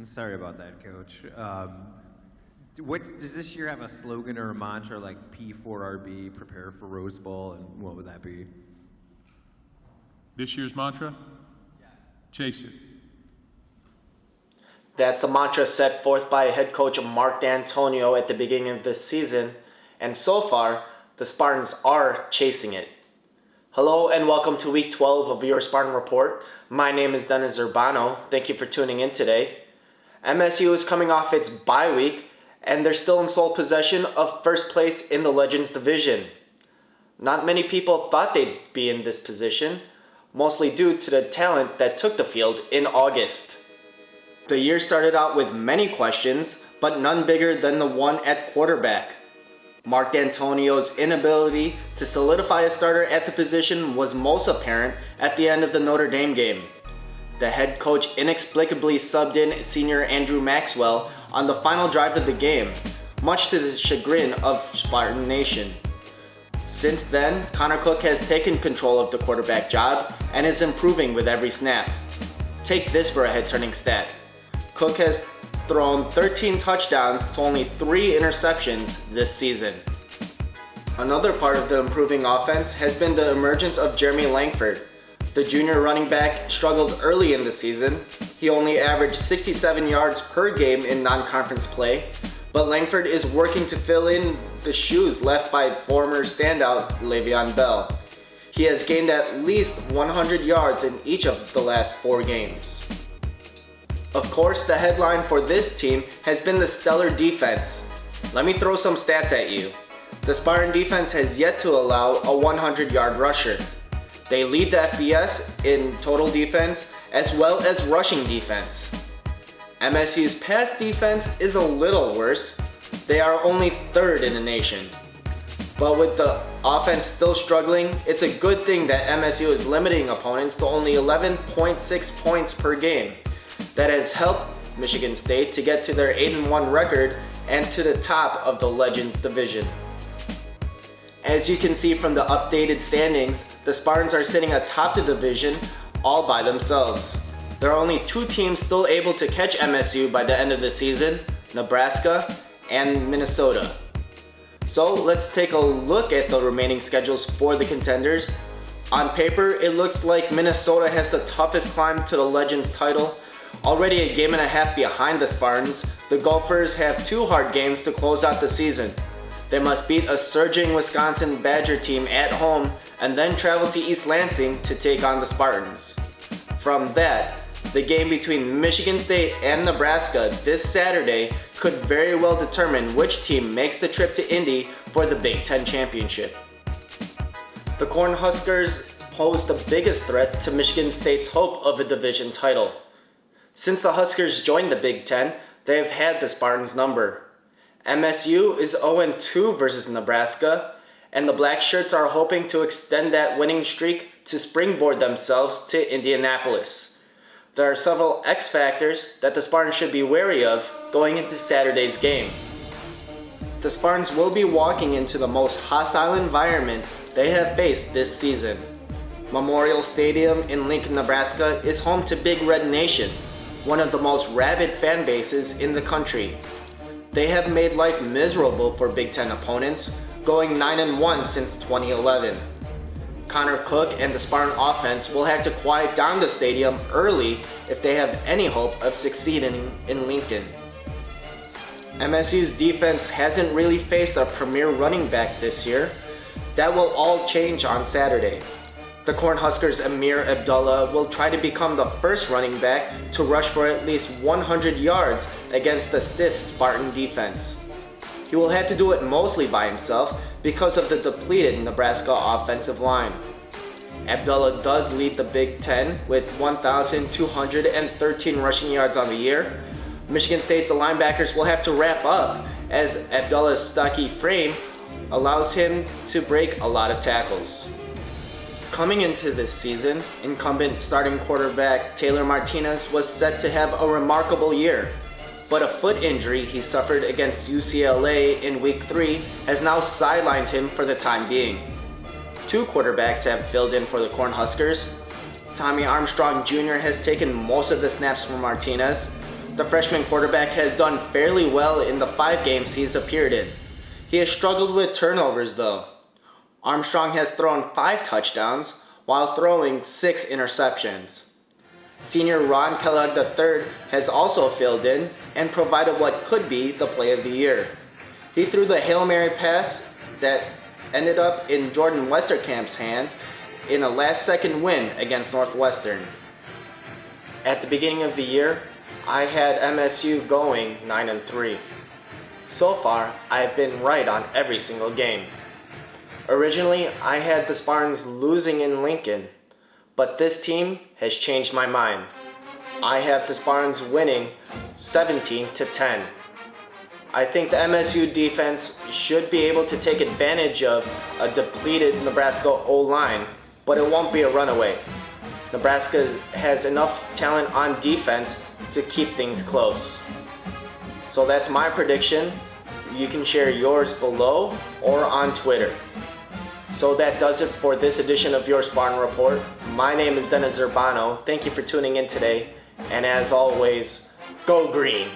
Sorry about that, Coach. What does this year have a slogan or a mantra like P4RB, prepare for Rose Bowl, and what would that be? This year's mantra? Chase it. That's the mantra set forth by head coach Mark D'Antonio at the beginning of this season, and so far, the Spartans are chasing it. Hello and welcome to week 12 of your Spartan Report. My name is Dennis Urbano. Thank you for tuning in today. MSU is coming off its bye week, and they're still in sole possession of first place in the Legends division. Not many people thought they'd be in this position, mostly due to the talent that took the field in August. The year started out with many questions, but none bigger than the one at quarterback. Mark D'Antonio's inability to solidify a starter at the position was most apparent at the end of the Notre Dame game. The head coach inexplicably subbed in senior Andrew Maxwell on the final drive of the game, much to the chagrin of Spartan Nation. Since then, Connor Cook has taken control of the quarterback job and is improving with every snap. Take this for a head-turning stat. Cook has thrown 13 touchdowns to only 3 interceptions this season. Another part of the improving offense has been the emergence of Jeremy Langford. The junior running back struggled early in the season. He only averaged 67 yards per game in non-conference play, but Langford is working to fill in the shoes left by former standout Le'Veon Bell. He has gained at least 100 yards in each of the last 4 games. Of course, the headline for this team has been the stellar defense. Let me throw some stats at you. The Spartan defense has yet to allow a 100-yard rusher. They lead the FBS in total defense as well as rushing defense. MSU's pass defense is a little worse. They are only 3rd in the nation. But with the offense still struggling, it's a good thing that MSU is limiting opponents to only 11.6 points per game. That has helped Michigan State to get to their 8-1 record and to the top of the Legends division. As you can see from the updated standings, the Spartans are sitting atop the division all by themselves. There are only 2 teams still able to catch MSU by the end of the season, Nebraska and Minnesota. So let's take a look at the remaining schedules for the contenders. On paper, it looks like Minnesota has the toughest climb to the Legends title. Already a game and a half behind the Spartans, the Gophers have 2 hard games to close out the season. They must beat a surging Wisconsin Badger team at home and then travel to East Lansing to take on the Spartans. From that, the game between Michigan State and Nebraska this Saturday could very well determine which team makes the trip to Indy for the Big Ten Championship. The Cornhuskers pose the biggest threat to Michigan State's hope of a division title. Since the Huskers joined the Big Ten, they have had the Spartans' number. MSU is 0-2 versus Nebraska, and the Black Shirts are hoping to extend that winning streak to springboard themselves to Indianapolis. There are several X factors that the Spartans should be wary of going into Saturday's game. The Spartans will be walking into the most hostile environment they have faced this season. Memorial Stadium in Lincoln, Nebraska is home to Big Red Nation, one of the most rabid fan bases in the country. They have made life miserable for Big Ten opponents, going 9-1 since 2011. Connor Cook and the Spartan offense will have to quiet down the stadium early if they have any hope of succeeding in Lincoln. MSU's defense hasn't really faced a premier running back this year. That will all change on Saturday. The Cornhuskers' Amir Abdullah will try to become the first running back to rush for at least 100 yards against the stiff Spartan defense. He will have to do it mostly by himself because of the depleted Nebraska offensive line. Abdullah does lead the Big Ten with 1,213 rushing yards on the year. Michigan State's linebackers will have to wrap up as Abdullah's stocky frame allows him to break a lot of tackles. Coming into this season, incumbent starting quarterback Taylor Martinez was set to have a remarkable year, but a foot injury he suffered against UCLA in Week 3 has now sidelined him for the time being. 2 quarterbacks have filled in for the Cornhuskers. Tommy Armstrong Jr. has taken most of the snaps for Martinez, The freshman quarterback has done fairly well in the 5 games he's appeared in. He has struggled with turnovers though. Armstrong has thrown 5 touchdowns while throwing 6 interceptions. Senior Ron Kellogg III has also filled in and provided what could be the play of the year. He threw the Hail Mary pass that ended up in Jordan Westerkamp's hands in a last-second win against Northwestern. At the beginning of the year, I had MSU going 9-3. So far, I've been right on every single game. Originally, I had the Spartans losing in Lincoln, but this team has changed my mind. I have the Spartans winning 17-10. I think the MSU defense should be able to take advantage of a depleted Nebraska O-line, but it won't be a runaway. Nebraska has enough talent on defense to keep things close. So that's my prediction. You can share yours below or on Twitter. So that does it for this edition of your Spartan Report. My name is Dennis Urbano. Thank you for tuning in today. And as always, go green!